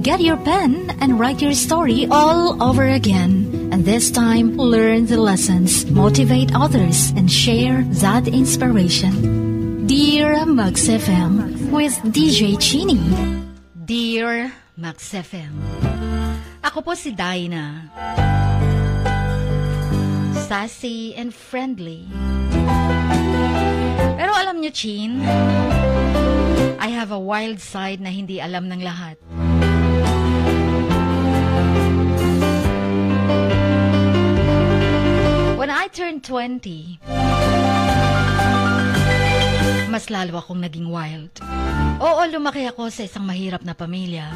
Get your pen and write your story all over again. And this time, learn the lessons, motivate others, and share that inspiration. Dear Max FM with DJ Chini. Dear Max FM, ako po si Dinah. Sassy and friendly. Pero alam niyo, Chin, I have a wild side na hindi alam ng lahat. When I turned 20, mas lalo akong naging wild. Oo, lumaki ako sa isang mahirap na pamilya.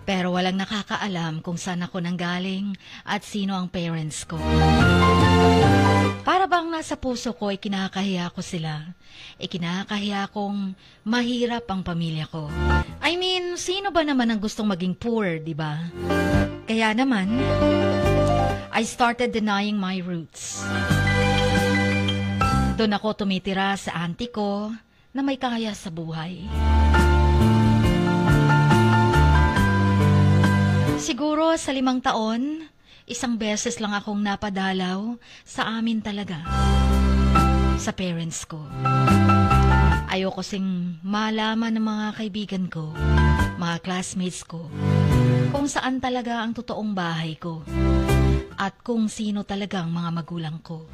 Pero walang nakakaalam kung saan ako nanggaling at sino ang parents ko. Para bang nasa puso ko ay kinakahiya ko sila. Kinakahiya kong mahirap ang pamilya ko. I mean, sino ba naman ang gustong maging poor, di ba? Kaya naman, I started denying my roots. Doon ako tumitira sa auntie ko na may kaya sa buhay. Siguro sa 5 taon, isang beses lang akong napadalaw sa amin talaga. Sa parents ko. Ayoko sing malaman ng mga kaibigan ko, mga classmates ko, kung saan talaga ang totoong bahay ko at kung sino talagang mga magulang ko.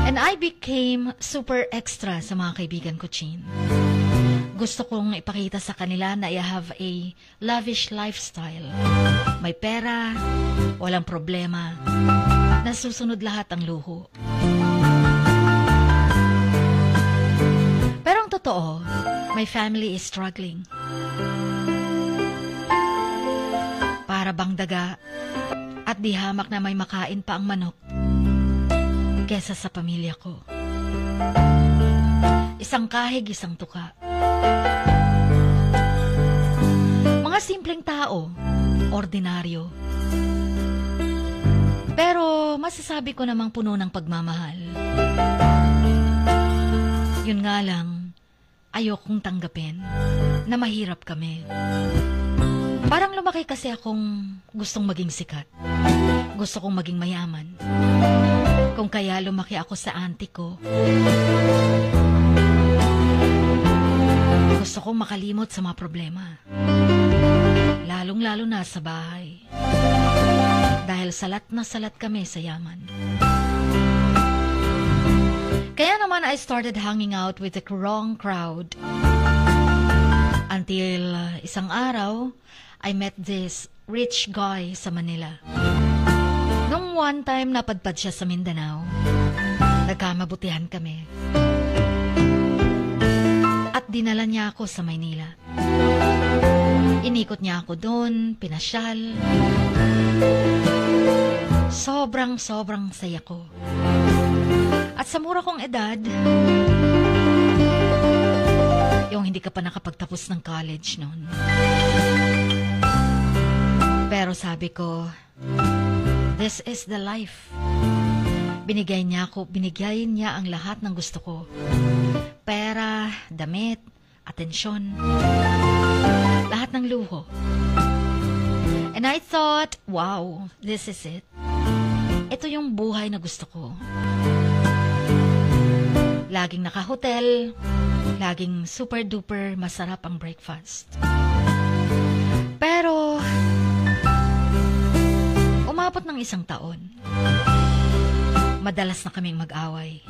And I became super extra sa mga kaibigan ko, Chin. Gusto kong ipakita sa kanila na I have a lavish lifestyle. May pera, walang problema, nasusunod lahat ang luho. Pero ang totoo, my family is struggling. Para bang daga at di hamak na may makain pa ang manok kesa sa pamilya ko. Isang kahig, isang tuka. Mga simpleng tao, ordinaryo. Pero masasabi ko namang puno ng pagmamahal. Yun nga lang, ayokong tanggapin na mahirap kami. Parang lumaki kasi akong gustong maging sikat. Gusto kong maging mayaman. Kung kaya lumaki ako sa auntie ko. Gusto kong makalimot sa mga problema. Lalong-lalo na sa bahay. Dahil salat na salat kami sa yaman. Kaya naman I started hanging out with the wrong crowd. Until isang araw, I met this rich guy sa Manila. Nung one time napadpad siya sa Mindanao, nagkamabutihan kami. At dinala niya ako sa Maynila. Inikot niya ako doon, pinasyal. Sobrang saya ko. At sa mura kong edad, yung hindi ka pa nakapagtapos ng college noon. Pero sabi ko, this is the life. Binigay niya ang lahat ng gusto ko. Pera, damit, atensyon, lahat ng luho. And I thought, wow, this is it. Ito yung buhay na gusto ko. Laging naka-hotel, laging super duper masarap ang breakfast. Pero umabot ng 1 taon. Madalas na kaming mag-away.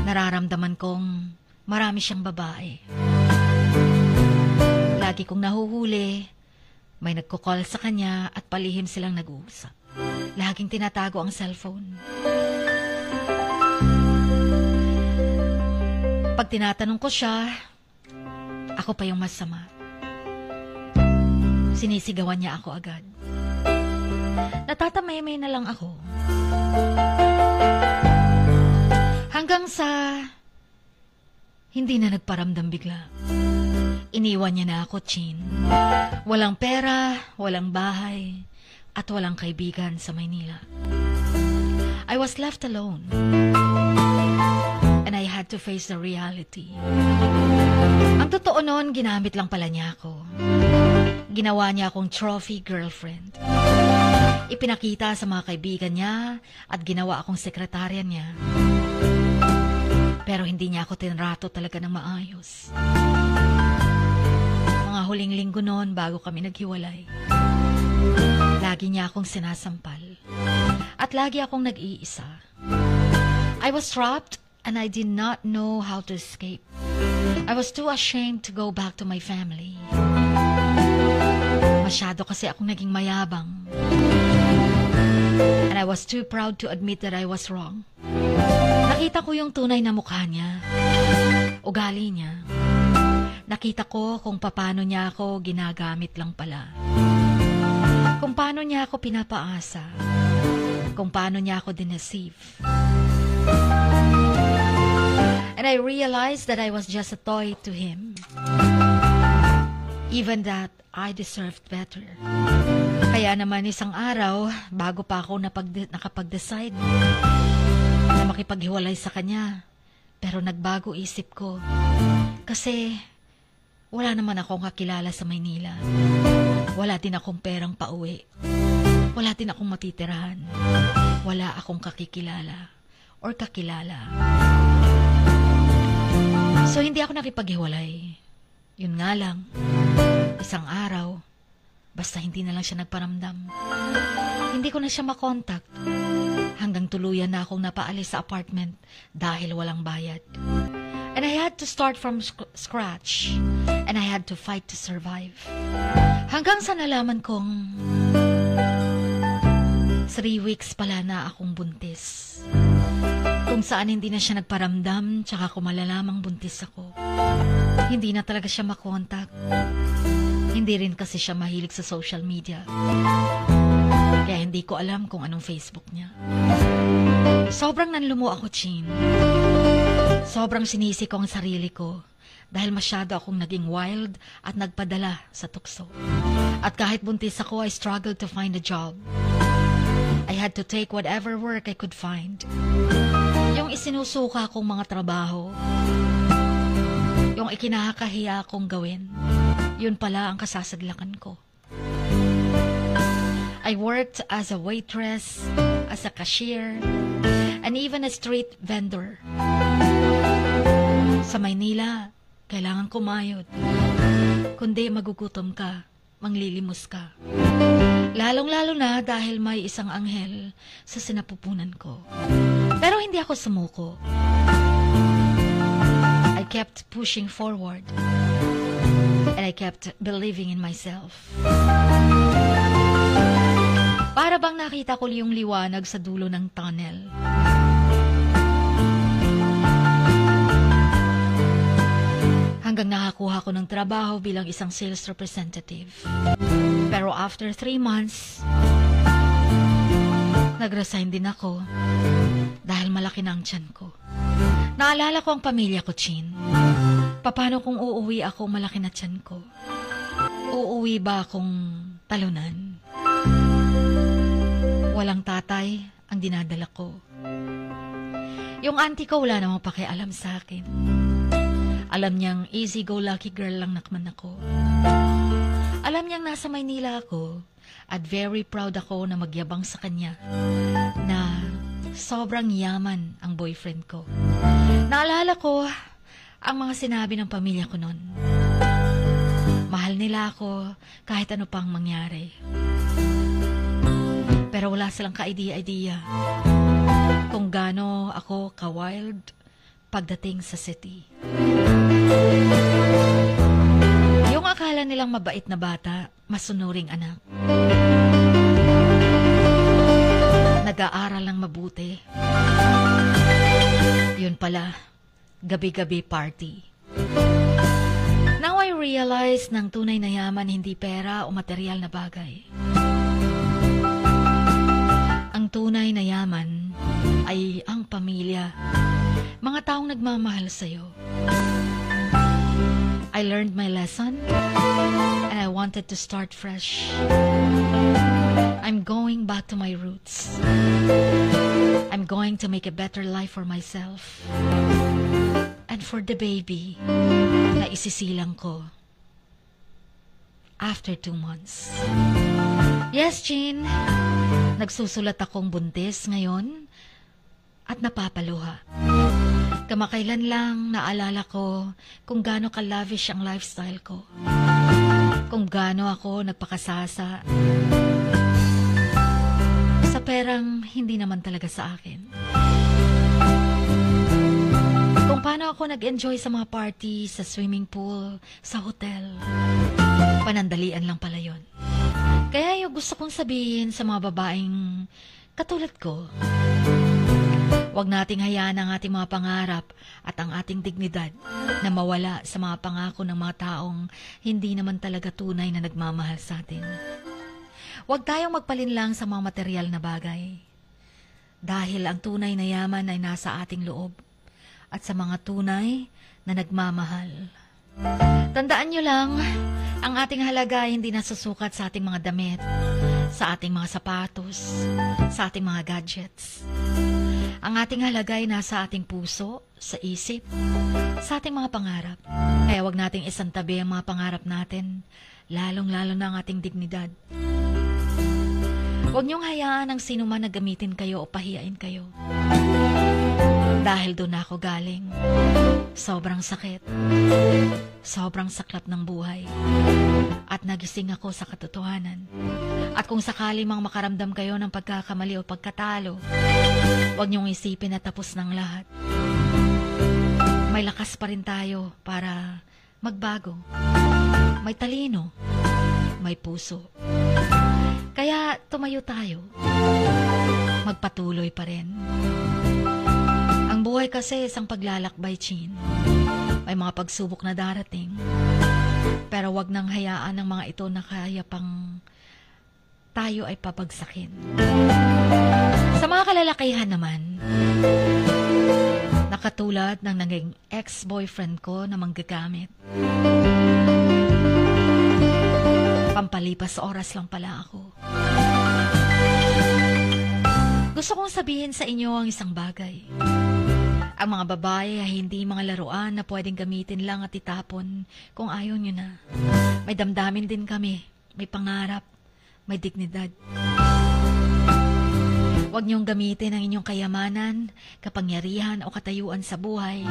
Nararamdaman kong marami siyang babae. Lagi kong nahuhuli, may nagko-call sa kanya at palihim silang nag-uusap. Laging tinatago ang cellphone. Pag tinatanong ko siya, ako pa yung masama. Sinisigawan niya ako agad. Natatamay-may na lang ako. Hanggang sa hindi na nagparamdam bigla. Iniwan niya na ako, Chin. Walang pera, walang bahay, at walang kaibigan sa Maynila. I was left alone. And I had to face the reality. Ang totoo noon, ginamit lang pala niya ako. Ginawa niya akong trophy girlfriend. Ipinakita sa mga kaibigan niya at ginawa akong sekretarya niya. Pero hindi niya ako tinrato talaga ng maayos. Mga huling linggo noon bago kami naghiwalay, lagi niya akong sinasampal. At lagi akong nag-iisa. I was trapped and I did not know how to escape. I was too ashamed to go back to my family. Masyado kasi akong naging mayabang. And I was too proud to admit that I was wrong. Nakita ko yung tunay na mukha niya. Ugali niya. Nakita ko kung paano niya ako ginagamit lang pala. Kung paano niya ako pinapaasa. Kung paano niya ako dineceive. And I realized that I was just a toy to him. Even that I deserved better. Kaya naman isang araw, bago pa ako nakapag-decide na makipaghiwalay sa kanya, pero nagbago isip ko. Kasi wala naman akong kakilala sa Maynila. Wala din akong perang pauwi. Wala din akong matitirahan. Wala akong kakikilala or kakilala. So hindi ako nakipaghiwalay. Yun nga lang, isang araw, basta hindi na lang siya nagparamdam. Hindi ko na siya makontak. Hanggang tuluyan na akong napaalis sa apartment dahil walang bayad. And I had to start from scratch. And I had to fight to survive. Hanggang sa nalaman kong 3 weeks pala na akong buntis. Kung saan hindi na siya nagparamdam, tsaka ko malalamang buntis ako. Hindi na talaga siya makontak. Hindi rin kasi siya mahilig sa social media. Kaya hindi ko alam kung anong Facebook niya. Sobrang nanlumo ako, Chin. Sobrang sinisi ko ang sarili ko dahil masyado akong naging wild at nagpadala sa tukso. At kahit buntis ako, I struggled to find a job. I had to take whatever work I could find. Yung isinusuka kong mga trabaho, yung ikinakahiya kong gawin, yun pala ang kasasadlakan ko. I worked as a waitress, as a cashier, and even a street vendor. Sa Maynila, kailangan kumayod. Kundi magugutom ka, manglilimos ka. Lalong-lalo na dahil may isang anghel sa sinapupunan ko. Pero hindi ako sumuko. I kept pushing forward. And I kept believing in myself. Para bang nakita ko yung liwanag sa dulo ng tunnel. Hanggang nakakuha ko ng trabaho bilang isang sales representative. Pero after 3 months, nag-resign din ako dahil malaki na ang tiyan ko. Naalala ko ang pamilya ko, Chin. Paano kung uuwi ako malaki na tiyan ko? Uuwi ba akong talunan? Walang tatay ang dinadala ko. Yung auntie ko wala namang pakialam sa akin. Alam niyang easy-go-lucky girl lang naman ako. Alam niyang nasa Maynila ako at very proud ako na magyabang sa kanya na sobrang yaman ang boyfriend ko. Naalala ko ang mga sinabi ng pamilya ko noon. Mahal nila ako kahit ano pang mangyari. Pero wala silang ka-idea-idea kung gaano ako ka-wild pagdating sa city. Yung akala nilang mabait na bata, masunuring anak. Nag-aaral ng mabuti. Yun pala, gabi-gabi party. Now I realize ng tunay na yaman hindi pera o material na bagay. Ang tunay na yaman ay ang pamilya. Mga taong nagmamahal sa'yo. I learned my lesson and I wanted to start fresh. I'm going back to my roots. I'm going to make a better life for myself and for the baby na isisilang ko. after 2 months. Yes, Jean. Nagsusulat akong buntis ngayon at napapaluha. Kamakailan lang naalala ko kung gaano ka-lavish ang lifestyle ko. Kung gaano ako nagpakasasa sa perang hindi naman talaga sa akin. Kung paano ako nag-enjoy sa mga party, sa swimming pool, sa hotel. Panandalian lang pala yun. Kaya yung gusto kong sabihin sa mga babaeng katulad ko, huwag nating hayaan ang ating mga pangarap at ang ating dignidad na mawala sa mga pangako ng mga taong hindi naman talaga tunay na nagmamahal sa atin. Huwag tayong magpalinlang sa mga material na bagay. Dahil ang tunay na yaman ay nasa ating loob at sa mga tunay na nagmamahal. Tandaan nyo lang, ang ating halaga ay hindi nasusukat sa ating mga damit, sa ating mga sapatos, sa ating mga gadgets. Ang ating halaga ay nasa ating puso, sa isip, sa ating mga pangarap. Kaya wag nating isantabi ang mga pangarap natin, lalong-lalo na ang ating dignidad. Huwag niyong hayaan ang sino man na gamitin kayo o pahiyain kayo. Dahil doon ako galing. Sobrang sakit. Sobrang saklap ng buhay. At nagising ako sa katotohanan. At kung sakali mang makaramdam kayo ng pagkakamali o pagkatalo, huwag niyong isipin na tapos ng lahat. May lakas pa rin tayo para magbago. May talino. May puso. Kaya tumayo tayo. Magpatuloy pa rin. Ang buhay kasi isang paglalakbay, Chin. May mga pagsubok na darating. Pero wag nang hayaan ng mga ito na kaya pang tayo ay papagsakin. Sa mga kalalakihan naman, nakatulad ng naging ex-boyfriend ko na manggagamit. Pampalipas oras lang pala ako. Gusto kong sabihin sa inyo ang isang bagay. Ang mga babae ay hindi mga laruan na pwedeng gamitin lang at itapon kung ayaw nyo na. May damdamin din kami, may pangarap, may dignidad. Huwag niyong gamitin ang inyong kayamanan, kapangyarihan o katayuan sa buhay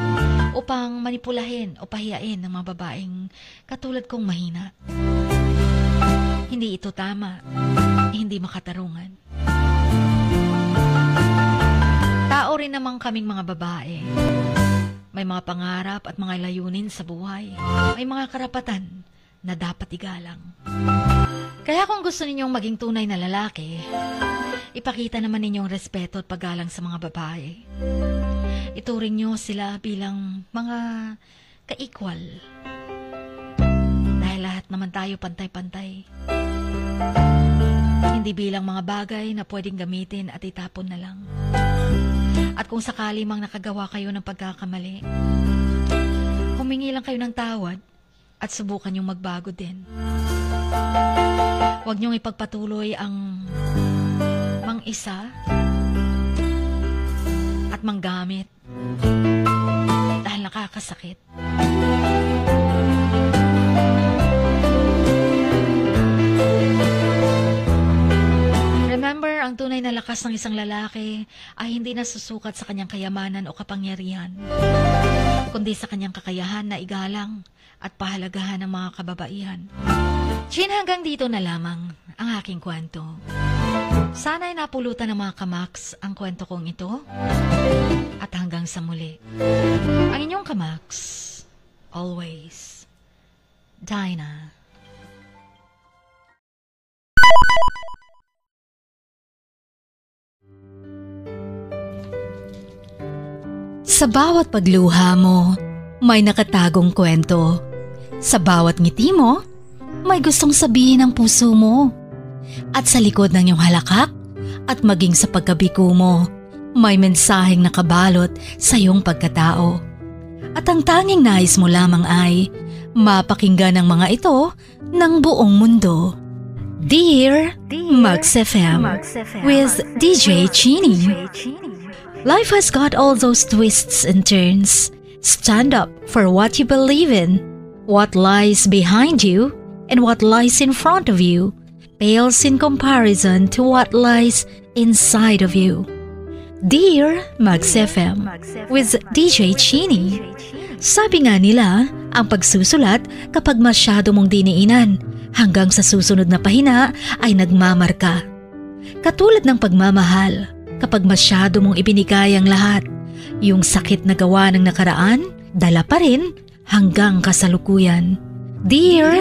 upang manipulahin o pahiyain ng mga babaeng katulad kong mahina. Hindi ito tama, hindi makatarungan. Tao rin naman kaming mga babae. May mga pangarap at mga layunin sa buhay. May mga karapatan na dapat igalang. Kaya kung gusto ninyong maging tunay na lalaki, ipakita naman ninyong respeto at paggalang sa mga babae. Ituring nyo sila bilang mga ka-equal. Dahil lahat naman tayo pantay-pantay. Hindi bilang mga bagay na pwedeng gamitin at itapon na lang. At kung sakali mang nakagawa kayo ng pagkakamali, humingi lang kayo ng tawad at subukan yung magbago din. Huwag niyong ipagpatuloy ang mang-isa at manggamit dahil nakakasakit. Remember, ang tunay na lakas ng isang lalaki ay hindi nasusukat sa kanyang kayamanan o kapangyarihan, kundi sa kanyang kakayahan na igalang at pahalagahan ng mga kababaihan. Chin, hanggang dito na lamang ang aking kwento. Sana'y napulutan ng mga kamaks ang kwento kong ito. At hanggang sa muli, ang inyong kamaks, always, Dinah. Sa bawat pagluha mo, may nakatagong kwento. Sa bawat ngiti mo, may gustong sabihin ang puso mo. At sa likod ng iyong halakak at maging sa pagkabiko mo, may mensaheng nakabalot sa iyong pagkatao. At ang tanging nais mo lamang ay mapakinggan ang mga ito ng buong mundo. Dear Mugs FM with DJ Chini. Life has got all those twists and turns. Stand up for what you believe in. What lies behind you and what lies in front of you pales in comparison to what lies inside of you. Dear Mags FM with DJ Chini. Sabi nga nila, ang pagsusulat kapag masyado mong diniinan hanggang sa susunod na pahina ay nagmamarka. Katulad ng pagmamahal, kapag masyado mong ibinigay ang lahat, yung sakit na gawa ng nakaraan, dala pa rin hanggang kasalukuyan. Dear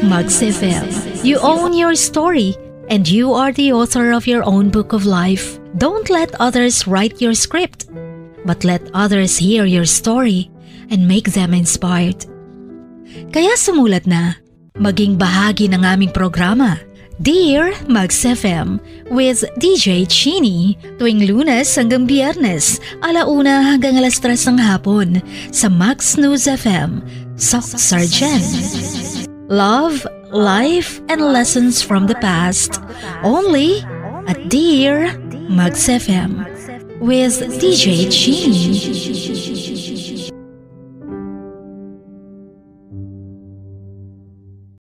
Mags FM, you own your story and you are the author of your own book of life. Don't let others write your script, but let others hear your story and make them inspired. Kaya sumulat na, maging bahagi ng aming programa, Dear Mags FM with DJ Chini, tuwing Lunes hanggang Biyernes, 1:00 hanggang 3:00 ng hapon sa Max News FM, Sock Sargent. Love, life, and lessons from the past, only at Dear Mags FM with DJ Chini.